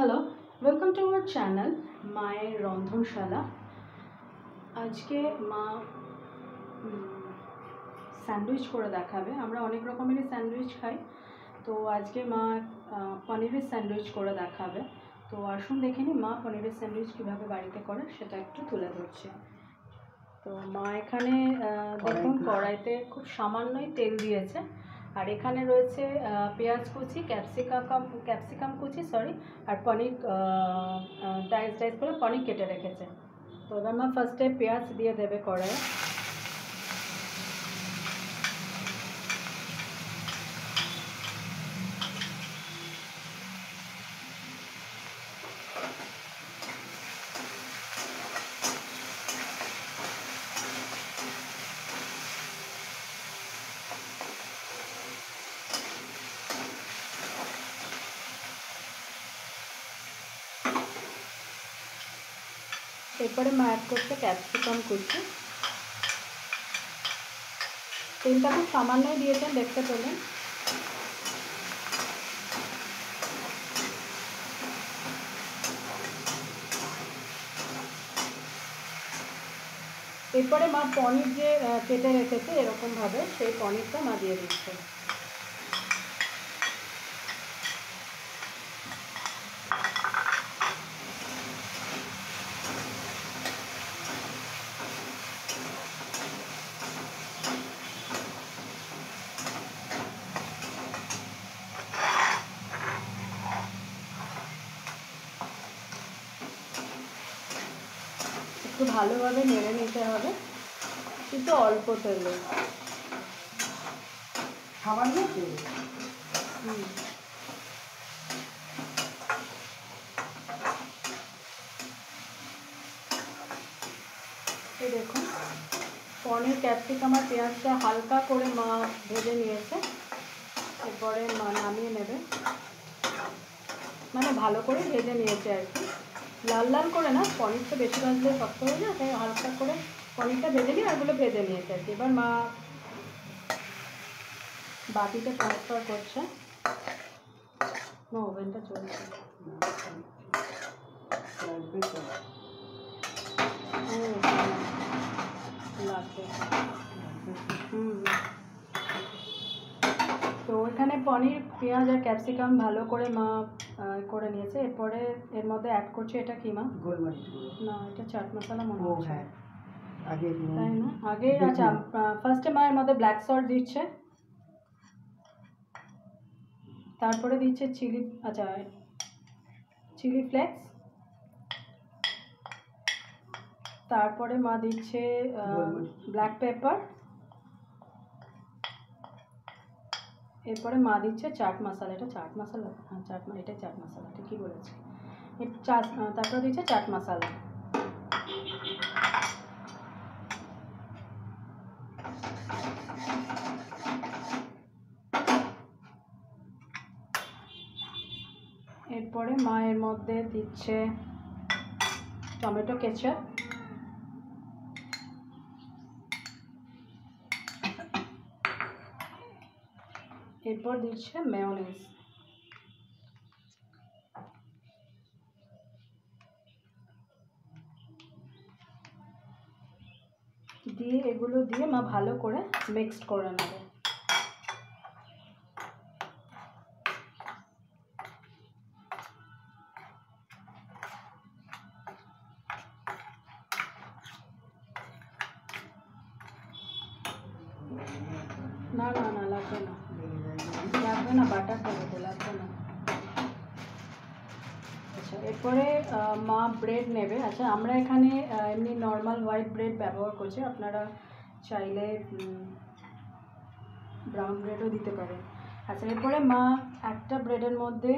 Hello, welcome to our channel মায়ের রন্ধনশালা। আজকে মা স্যান্ডউইচ করে দেখাবে। আমরা অনেক রকমেরই স্যান্ডউইচ খাই, তো আজকে মা পনিরের স্যান্ডউইচ করে দেখাবে। তো আসুন দেখে নিই মা পনিরের স্যান্ডউইচ কীভাবে বাড়িতে করে সেটা একটু তুলে ধরছে। তো মা এখানে দেখুন কড়াইতে খুব সামান্যই তেল দিয়েছে, আর এখানে রয়েছে পেঁয়াজ কুচি, ক্যাপসিকাম কুচি আর পনির ডাইস করে পনির কেটে রেখেছে। তো এবার মা ফার্স্টে পেঁয়াজ দিয়ে দেবে কড়াইয়ে। এরপরে মা অ্যাড করছে ক্যাপসিকাম কুচি। তেলটা খুব সামান্যই দিয়েছেন, দেখতে পেলেন। এরপরে মা পনির যে কেটে রেখেছে এরকমভাবে, সেই পনিরটা মা দিয়ে দিচ্ছে। একটু ভালোভাবে নেড়ে নিতে হবে, কিন্তু অল্প তেলে। সামান্য তেল। এই দেখুন পনির, ক্যাপসিকাম আর পেঁয়াজটা হালকা করে মা ভেজে নিয়েছে। এরপরে মা নামিয়ে নেবে, মানে ভালো করে ভেজে নিয়েছে আর কি, লাল লাল করে না। পনিরটা বেশি ভাজলে শক্ত হয়ে যায়, তাই হালকা করে পনিরটা ভেজে নিয়ে আরগুলো ভেজে নিয়েছে আর কি। এবার মা বাটিতে ট্রান্সফার করছে। ওভেনটা চলছে। লাগবে। তো এখানে পনির, পেঁয়াজ আর ক্যাপসিকাম ভালো করে মা করে নিয়েছে। এরপরে এর মধ্যে অ্যাড করছে, এটা কি মা? গোলমরিচ না, এটা চাট মশলা মনে হচ্ছে। হ্যাঁ, আগে তাই না? আগে আচ্ছা, ফার্স্টে মা এর মধ্যে ব্ল্যাক সল্ট দিচ্ছে, তারপরে দিচ্ছে চিলি ফ্লেক্স, তারপরে মা দিচ্ছে ব্ল্যাক পেপার, এরপরে মা দিচ্ছে চাট মশলা। এটা চাট মশলা? হ্যাঁ, এটাই চাট মশলা, ঠিকই বলেছি। তারপরে দিচ্ছে চাট মশলা। এরপরে মা এর মধ্যে দিচ্ছে টমেটো কেচাপ, এরপর দিচ্ছে মেয়োনিজ। দিয়ে এগুলো দিয়ে মা ভালো করে মিক্সড করে নেবে। না না না, লাগবে না, লাগবে না, বাটারটা দেবো, লাগবে না। আচ্ছা, এরপরে মা ব্রেড নেবে। আচ্ছা, আমরা এখানে এমনি নর্মাল হোয়াইট ব্রেড ব্যবহার করছি, আপনারা চাইলে ব্রাউন ব্রেডও দিতে পারেন। আচ্ছা, এরপরে মা একটা ব্রেডের মধ্যে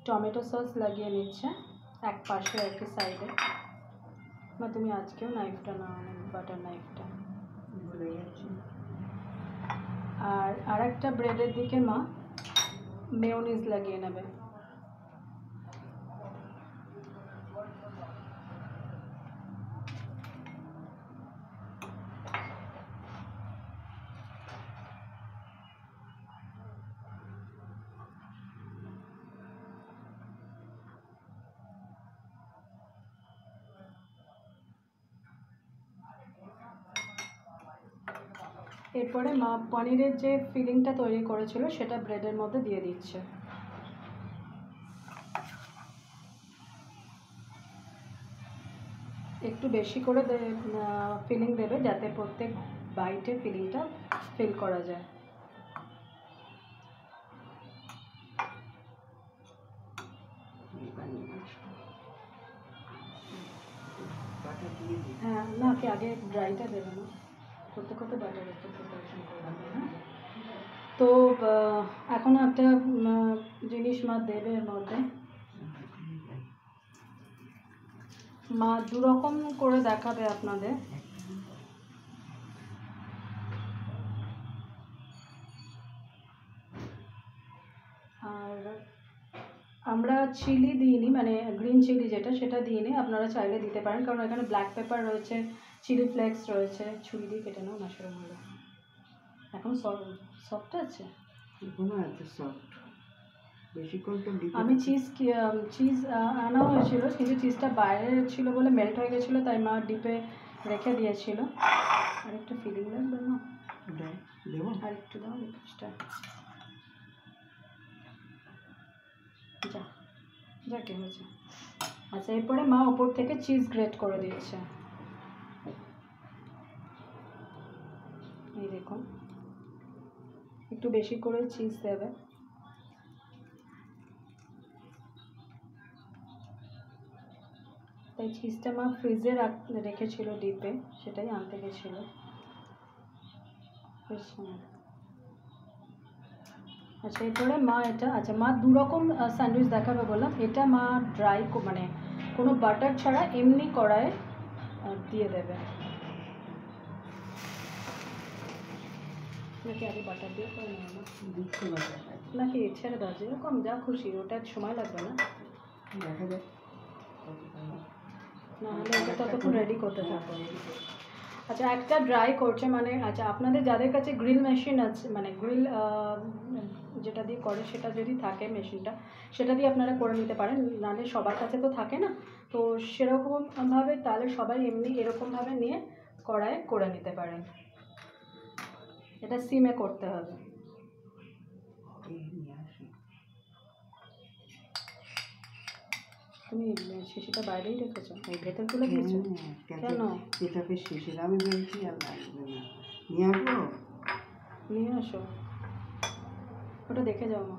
টমেটো সস লাগিয়ে নিচ্ছে এক পাশে, আর কি সাইডে। মা তুমি আজকেও নাইফটা নাও, বাটার নাইফটা। আর আরেকটা ব্রেডের দিকে মা মেয়োনিজ লাগিয়ে নেবে। এরপরে মা পনিরের যে ফিলিংটা তৈরি করেছিল সেটা ব্রেডের মধ্যে দিয়ে দিচ্ছে। একটু বেশি করে ফিলিং দেবে যাতে প্রত্যেক বাইটে ফিলিংটা ফিল করা যায়। হ্যাঁ না, কি আগে ড্রাইটা দেবে না, করতে করতে বাটার একটু প্রিপারেশন করে দেবে। হ্যাঁ, তো এখন একটা জিনিস মা দেবে এর মধ্যে। মা দুরকম করে দেখাবে আপনাদের। আর আমরা চিলি দিইনি, মানে গ্রিন চিলি যেটা সেটা দিইনি, আপনারা চাইলে দিতে পারেন, কারণ এখানে ব্ল্যাক পেপার রয়েছে, চিলি ফ্লেক্স রয়েছে। ছুরি দিয়ে কেটে নাও না, সেরকম হলো। এখন সফট আছে, আমি চিজ আনা হয়েছিল, কিন্তু চিজটা বাইরে ছিল বলে মেল্ট হয়ে গেছিলো, তাই মা ডিপে রেখে দিয়েছিল। আর একটু ফিলিং লাগবে না, আর একটু দাও লিপস্টা। যা যা কি হয়েছে। আচ্ছা, এরপরে মা ওপর থেকে চিজ গ্রেট করে দিচ্ছে। এই দেখুন, একটু বেশি করে চিজ দেবে। তাই চিজটা মা ফ্রিজে রেখেছিল ডিপে, সেটাই আনতে গেছিল। আচ্ছা, এরপরে মা এটা, আচ্ছা মা দুরকম স্যান্ডউইচ দেখাবে বললাম। এটা মা ড্রাই, মানে কোনো বাটার ছাড়া এমনি কড়াইয়ে দিয়ে দেবে। নাকি আগে বাটার দিয়ে করে নেবে না, নাকি ছেড়ে দাও, যেরকম যা খুশি, ওটা সময় লাগবে না, দেখা যাক। নাহলে এটা ততক্ষণ রেডি করতে থাকো। আচ্ছা, একটা ড্রাই করছে মানে, আচ্ছা আপনাদের যাদের কাছে গ্রিল মেশিন আছে, মানে গ্রিল যেটা দিয়ে করে সেটা যদি থাকে মেশিনটা, সেটা দিয়ে আপনারা করে নিতে পারেন, নাহলে সবার কাছে তো থাকে না। তো সেরকমভাবে তাহলে সবাই এমনি এরকমভাবে নিয়ে কড়াইয়ে করে নিতে পারেন। এটা সিমে করতে হবে। তুমি শিশিটা বাইরেই রেখেছো, এই ভেতর তুলে দিয়েছো কেন? কেচাপের শিশির আমি বলছি আর লাগবে না, নিয়ে আসবো। নিয়ে আসো, ওটা দেখে যাও মা।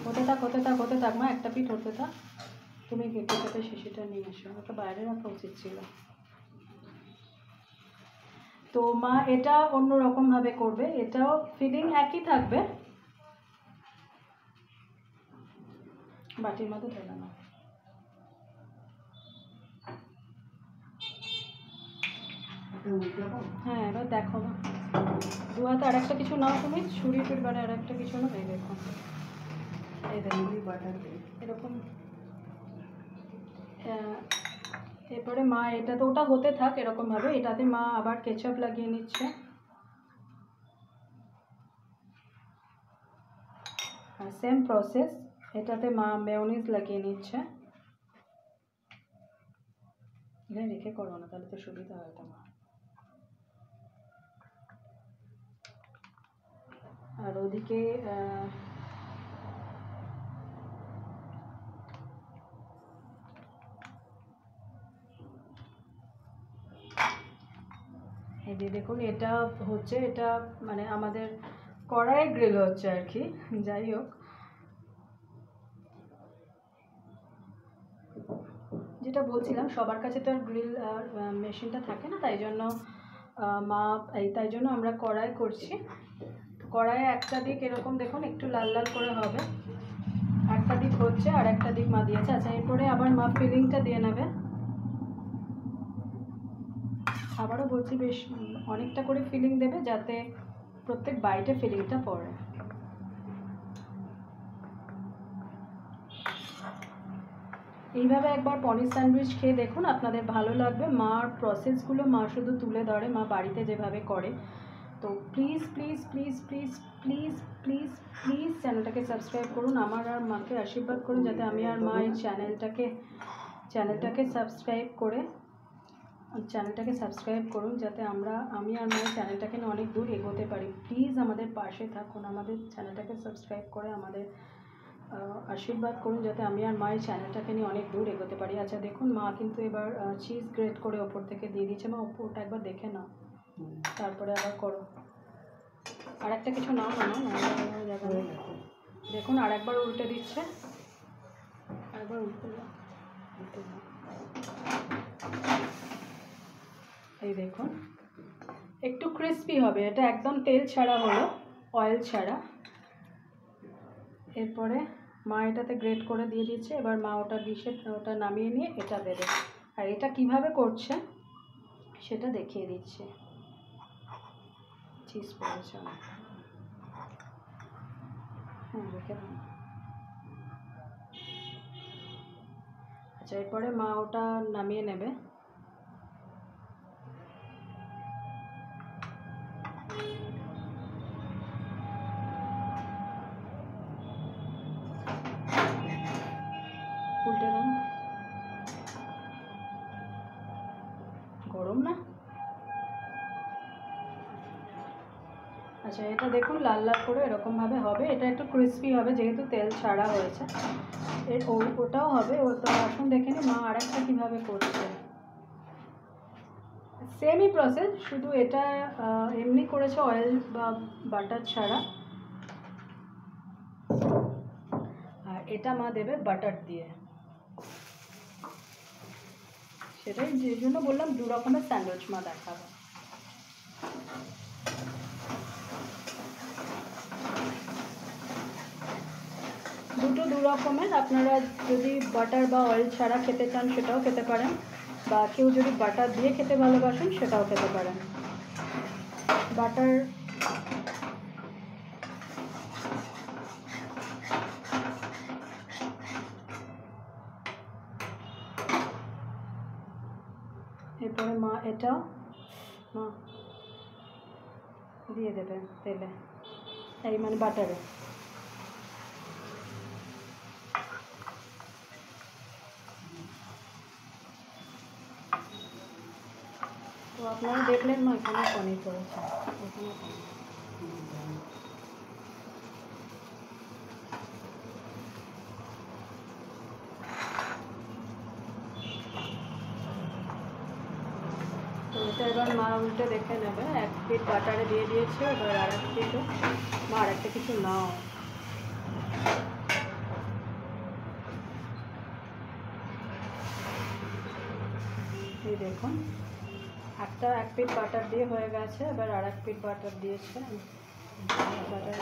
হতে থাক মা, একটা পিঠ হতে থাক। তুমি কেচাপের শিশিটা নিয়ে এসো, ওটা বাইরে রাখা উচিত ছিল। তো মা এটা অন্য রকমভাবে করবে, এটাও ফিলিং একই থাকবে। বাটির মধ্যে ঢেলে নাও। হ্যাঁ, এবার দেখো না, দু হাতে আর একটা কিছু নাও, তুমি ছুরি মানে আর একটা কিছু নাও। এই দেখো, এই দেখো বাটার এরকম। এরপরে মা এটা তো ওটা হতে থাক এরকমভাবে, এটাতে মা আবার কেচাপ লাগিয়ে নিচ্ছে। আর সেম প্রসেস, এটাতে মা মেয়োনিজ লাগিয়ে নিচ্ছে। এখানে রেখে করো না, তাহলে তো সুবিধা হয় তোমার। আর ওদিকে এই যে দেখুন, এটা হচ্ছে, এটা মানে আমাদের কড়াই গ্রিল হচ্ছে আর কি। যাই হোক, যেটা বলছিলাম, সবার কাছে তো আর গ্রিল মেশিনটা থাকে না, তাই জন্য তাই জন্য আমরা কড়াই করছি। কড়াইয়ে একটা দিক এরকম দেখুন একটু লাল লাল করে হবে, একটা দিক হচ্ছে আর একটা দিক মা দিয়েছে। আচ্ছা, এরপরে আবার মা ফিলিংটা দিয়ে নেবে। আবারও বলছি, বেশ অনেকটা করে ফিলিং দেবে যাতে প্রত্যেক বাইটে ফিলিংটা পড়ে। এইভাবে একবার পনির স্যান্ডউইচ খেয়ে দেখুন, আপনাদের ভালো লাগবে। মার প্রসেসগুলো মা শুধু তুলে ধরে, মা বাড়িতে যেভাবে করে। তো please please please please please please please চ্যানেলটাকে সাবস্ক্রাইব করুন, আমার আর মাকে আশীর্বাদ করুন যাতে আমি আর মা এই চ্যানেলটাকে সাবস্ক্রাইব করে চ্যানেলটাকে সাবস্ক্রাইব করুন, যাতে আমি আর মায়ের চ্যানেলটাকে নিয়ে অনেক দূর এগোতে পারি। প্লিজ আমাদের পাশে থাকুন, আমাদের চ্যানেলটাকে সাবস্ক্রাইব করে আমাদের আশীর্বাদ করুন, যাতে আমি আর মায়ের চ্যানেলটাকে নিয়ে অনেক দূর এগোতে পারি। আচ্ছা দেখুন, মা কিন্তু এবার চিজ গ্রেট করে ওপর থেকে দিয়ে দিয়েছে। মা ওপরটা একবার দেখে নাও, তারপরে আবার করো। আর একটা কিছু নাও না, দেখুন আর একবার উল্টে দিচ্ছে, আরেকবার উল্টে দাও। এই দেখুন একটু ক্রিস্পি হবে, এটা একদম তেল ছাড়া হলো, অয়েল ছাড়া। এরপরে মা এটাতে গ্রেট করে দিয়ে দিচ্ছে। এবার মা ওটা ডিশে ওটা নামিয়ে নিয়ে এটা দেবে। আর এটা কিভাবে করছে সেটা দেখিয়ে দিচ্ছে। চিজ পড়েছে অনেক, হ্যাঁ রেখে দাও। আচ্ছা এরপরে মা ওটা নামিয়ে নেবে। উল্টে দাও, গরম না? আচ্ছা এটা দেখুন লাল লাল করে এরকমভাবে হবে। এটা একটু ক্রিস্পি হবে যেহেতু তেল ছাড়া হয়েছে। ওটাও হবে। ওটা আসুন দেখে নিই মা আরেকটা কীভাবে করছে। সেমই প্রসেস, শুধু এটা এমনি করেছে অয়েল বা বাটার ছাড়া, আর এটা মা দেবে বাটার দিয়ে। সেটাই যে জন্য বললাম দু রকমের স্যান্ডউইচ মা দেখাবে। দুটো দু রকমের, আপনারা যদি বাটার বা অয়েল ছাড়া খেতে চান সেটাও খেতে পারেন, বা কেউ যদি বাটার দিয়ে খেতে ভালোবাসেন সেটাও খেতে পারেন। বাটার এরপরে মা এটাও মা দিয়ে দেবে তেলে, এই মানে বাটারে। তো আপনারা দেখলেন মা এখানে পনির করেছে, এখানে তো এটা এবার মা উল্টে দেখে নেবে। এক পিঠ বাটারে দিয়ে দিয়েছে, এবার আর এক পিঠও মা আর একটা কিছু নাও। এই দেখুন এক পিঠ বাটার দিয়ে হয়ে গেছে, এবার আর এক পিঠ বাটার দিয়েছে। বাটার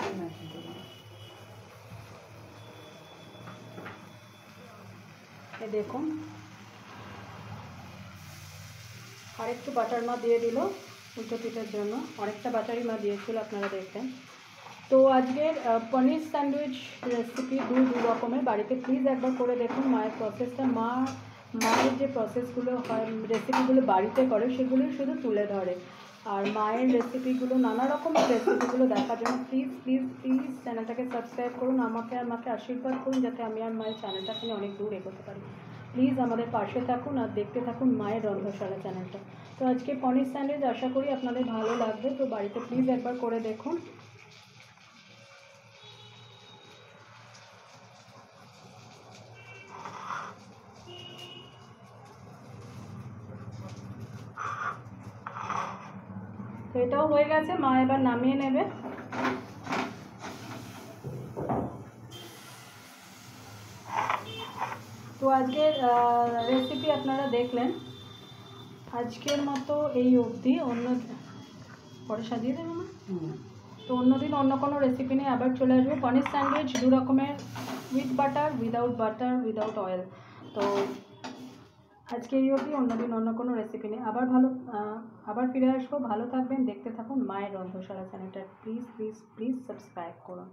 এই দেখুন আর একটু বাটার মা দিয়ে দিল উল্টো পিঠের জন্য, অনেকটা বাটারই মা দিয়েছিল আপনারা দেখলেন। তো আজকের পনির স্যান্ডউইচ রেসিপি দু রকমের, বাড়িতে প্লিজ একবার করে দেখুন। মায়ের প্রসেসটা মায়ের যে প্রসেসগুলো হয়, রেসিপিগুলো বাড়িতে করে সেগুলোই শুধু তুলে ধরে। আর মায়ের রেসিপিগুলো, নানা রকমের রেসিপিগুলো দেখার জন্য প্লিজ প্লিজ প্লিজ চ্যানেলটাকে সাবস্ক্রাইব করুন। আমাকে আশীর্বাদ করুন, যাতে আমি আর মায়ের চ্যানেলটাকে নিয়ে অনেক দূর এগোতে পারি। প্লিজ আমাদের পাশে থাকুন আর দেখতে থাকুন মায়ের রন্ধনশালা চ্যানেলটা। তো আজকে পনির স্যান্ডউইচ আশা করি আপনাদের ভালো লাগবে। তো বাড়িতে প্লিজ একবার করে দেখুন। তো এটাও হয়ে গেছে, মা এবার নামিয়ে নেবে। তো আজকের রেসিপি আপনারা দেখলেন, আজকের মতো এই অবধি। অন্য পরে সাজিয়ে দেবো না, তো অন্যদিন অন্য কোনো রেসিপি নিয়ে আবার চলে আসবো। পনির স্যান্ডউইচ দু রকমের, উইথ বাটার, উইদাউট অয়েল। তো আজকে এই অবধি, অন্যদিন অন্য কোনো রেসিপি নিয়ে আবার ফিরে আসবো। ভালো থাকবেন, দেখতে থাকুন মায়ের রন্ধনশালা চ্যানেলটা। প্লিজ প্লিজ প্লিজ সাবস্ক্রাইব করুন।